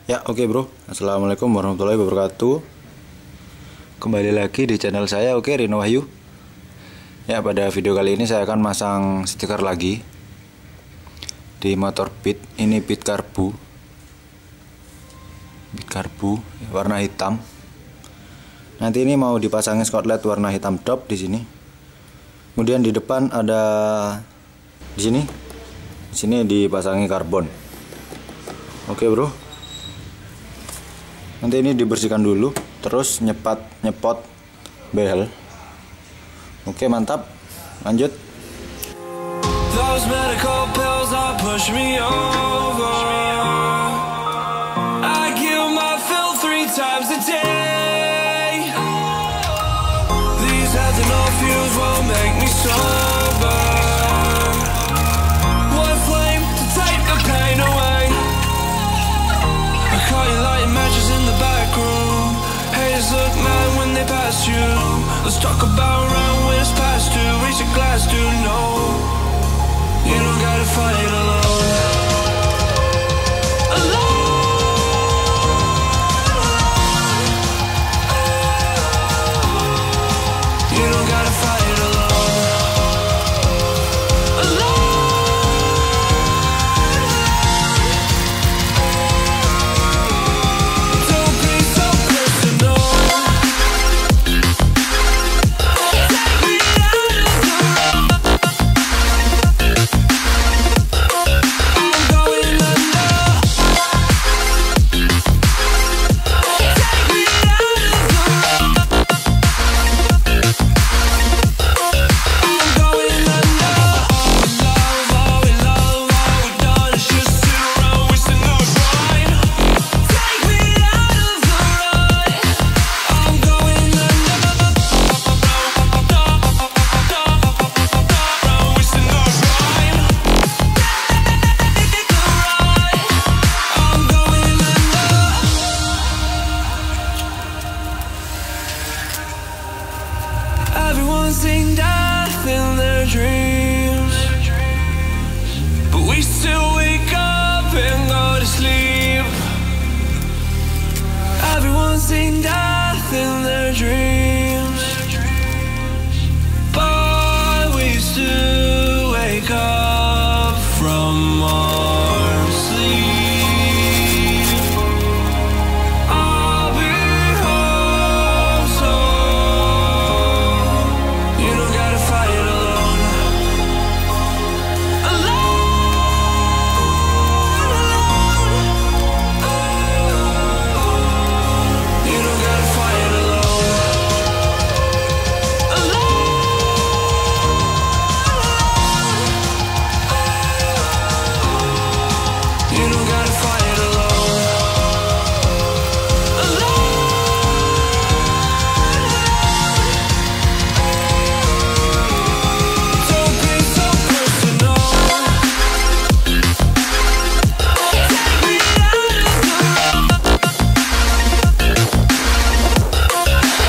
Ya, oke bro. Assalamualaikum warahmatullahi wabarakatuh. Kembali lagi di channel saya, oke, Rino Wahyu. Ya, pada video kali ini saya akan masang stiker lagi di motor beat. Ini beat Karbu. Beat Karbu warna hitam. Nanti ini mau dipasangin skotlet warna hitam top di sini. Kemudian di depan ada di sini. Di sini dipasangi karbon. Oke, bro. Nanti ini dibersihkan dulu, terus nyepot behel. Oke, mantap. Lanjut. Those medical pills that push me over. I kill my fill 3 times a day. These ethanol fuels won't make me sober. One flame to take the pain away. I caught you lighting matches in the back room. Haters look mad when they pass you. Let's talk about around when it's past due. Raise a glass to know you don't gotta fight alone. You don't gotta fight alone. Don't be so personal. Take me out of the road. I'm going under. Take me out of the road. I'm going under. All we done is just sit around wasting our time. Take me out of the road. I'm going under. Wasting our time. I'm going under. Everyone's seen death in their dreams, but we still wake up and go to sleep. Everyone's seen death in their dreams, but we still wake up from our sleep. I'll be home soon. You don't gotta fight alone. You don't gotta fight alone. You don't gotta fight alone. Don't be so personal. Take me out of the road.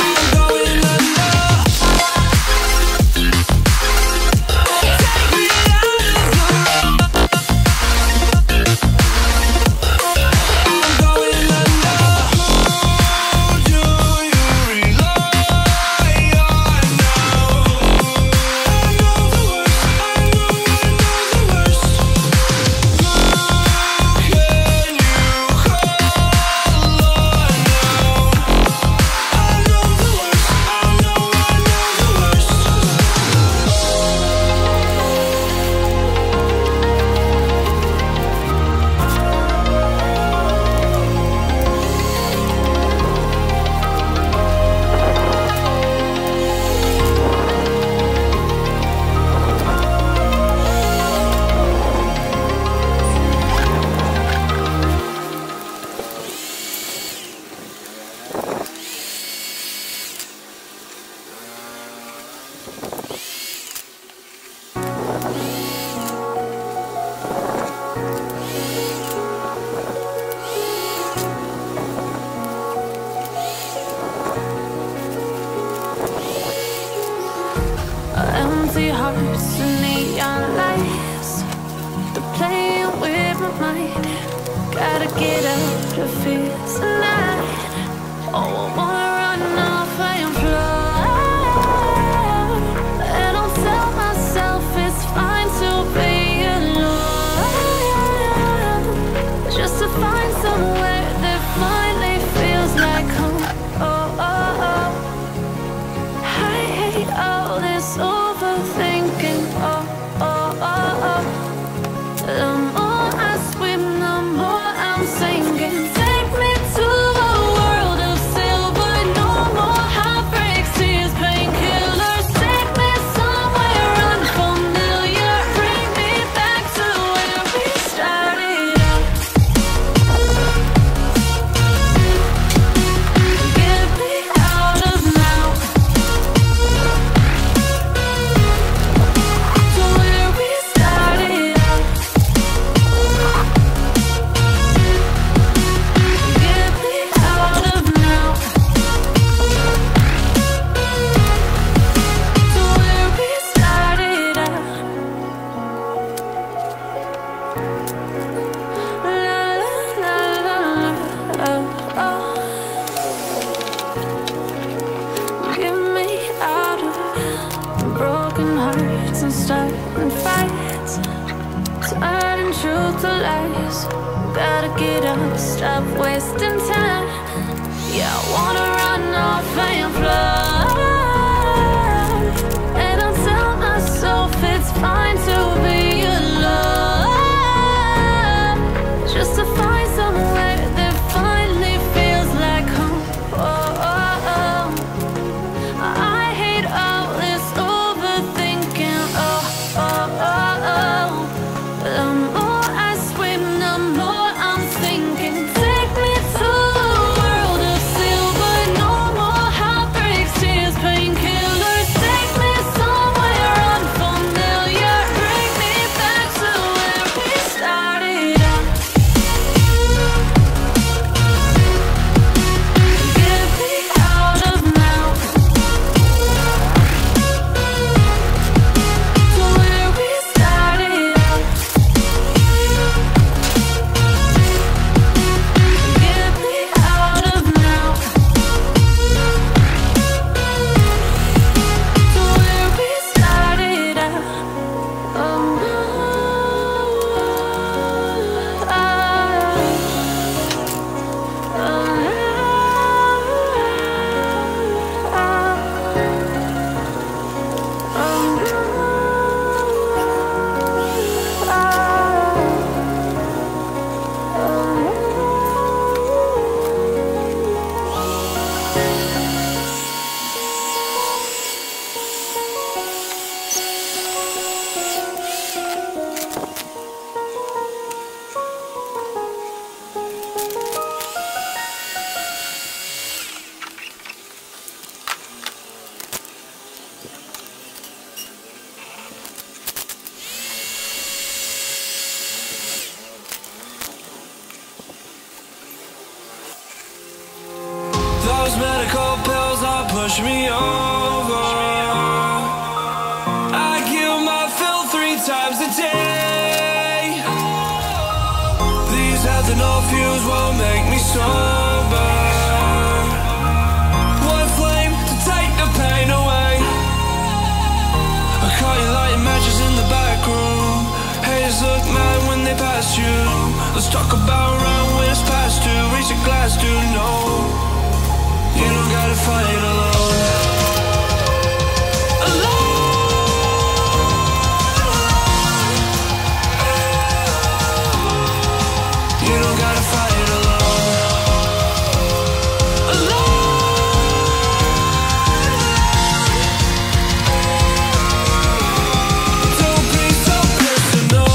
I'm going under. Take me out of the road. I'm going under. Who do you rely on now? I know the worst. I know the worst. Who can you call on now? I know the worst. I know the worst. Empty hearts and neon lights, they're playing with my mind. Gotta get up to feel tonight. Oh, I wanna run off and fly, and I'll tell myself it's fine to be alone, just to find somewhere that finally feels like home. Oh, oh, oh. I hate all this overthinking. Oh, oh, oh, oh. The more I swim, the more I'm sinking. Take me to a world of silver, no more heartbreaks, tears, painkillers. Take me somewhere unfamiliar, bring me back to where we started out. Get me out of now, to where we started out. Get me out of now, to where we started out. La la la la la, oh, oh. Get me out of broken hearts and starting fights, turning truth to lies. Gotta get up, stop wasting time. Yeah, I wanna run off and fly, and I'll tell myself it's fine to be alone, just to find somewhere that finally feels like home. Oh, oh, oh. I hate all this overthinking. Oh, oh, oh, oh. The more I swim, the more I'm sinking. Take me to a world of silver, no more heartbreaks, tears, painkillers. Take me somewhere unfamiliar, bring me back to where we started out. Get me out of now, to where we started out. Get me out of now, to where we started out. Oh, Those medical pills that push me over, I kill my fill 3 times a day. These ethanol fumes won't make me sober. One flame to take the pain away. I caught you lighting matches in the back room. Haters look mad when they pass you. Let's talk about around when it's past due. Reach a glass, do no. You don't gotta fight alone. You don't gotta fight alone. Don't be so personal.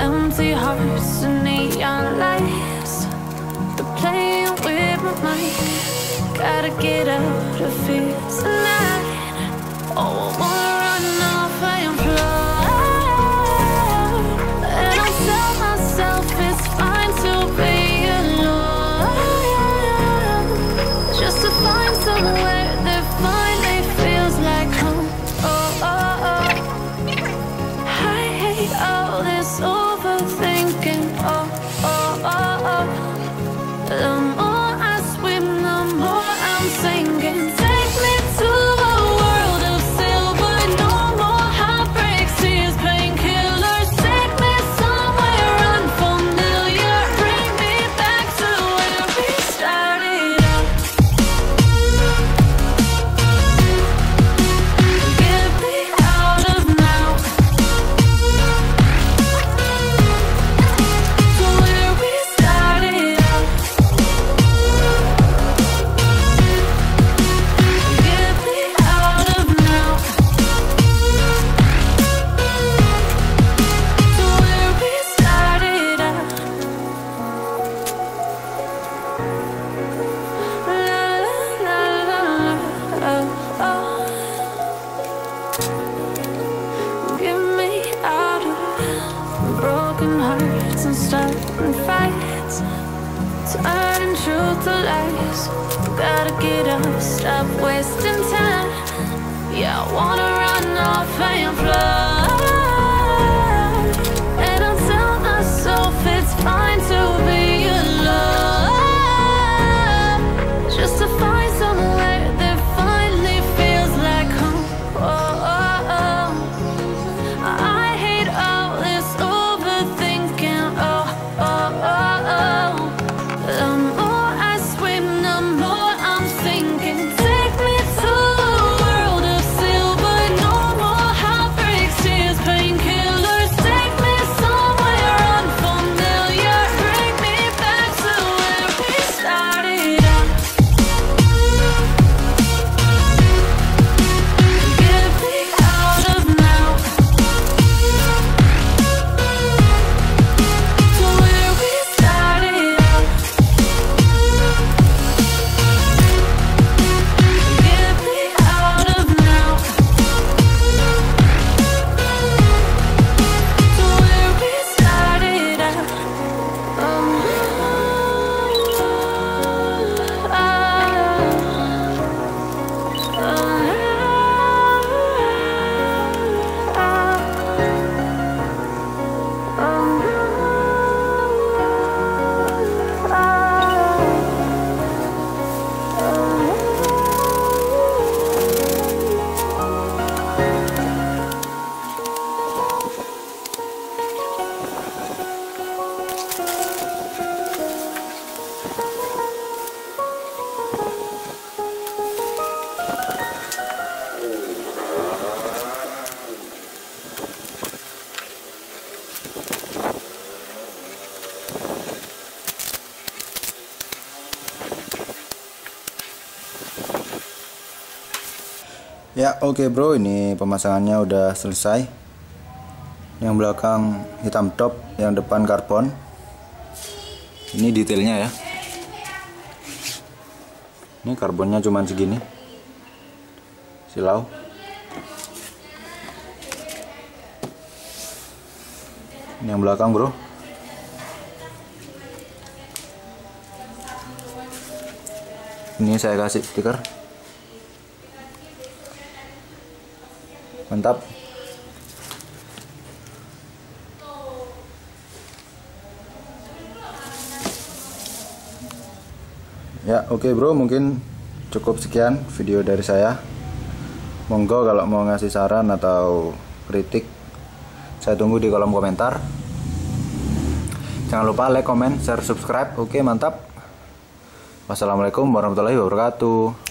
empty hearts and neon lights. They're playing with my mind. Gotta get out of here tonight. Oh, I wanna run off and fly. And I tell myself it's fine to be alone, just to find somewhere that finally feels like home. Oh, oh, oh. I hate all this overthinking. Oh, oh, oh, oh. The more I swim, the more I'm sinking. Take me to a world of silver. No more heartbreaks, tears, painkillers. Take me somewhere unfamiliar. Bring me back to where we started out. Get me out of now, to where we started out. Get me out of now, to where we started out. La la la la, oh, oh. Get me out of broken hearts and starting fights, turning truth to lies. Gotta get up, stop wasting time. Yeah, I wanna run off and fly. And I'll tell myself it's fine to be alone, just to find somewhere that finally feels like home. Oh, oh, oh. I hate all this overthinking. Oh, oh, oh, oh. The more I swim, the more I'm sinking. Take me to a world of silver. No more heartbreaks, tears, painkillers. Take me somewhere unfamiliar. Bring me back to where we started out. Get me out of now, to where we started out. Get me out of now, to where we started out. Ya oke bro, ini pemasangannya udah selesai. Yang belakang hitam top, yang depan karbon. Ini detailnya ya. Ini karbonnya cuman segini, silau. Ini yang belakang bro. Ini saya kasih stiker. Mantap. Ya oke bro, mungkin cukup sekian video dari saya. Monggo kalau mau ngasih saran atau kritik, saya tunggu di kolom komentar. Jangan lupa like, comment, share, subscribe. Oke mantap. Wassalamualaikum warahmatullahi wabarakatuh.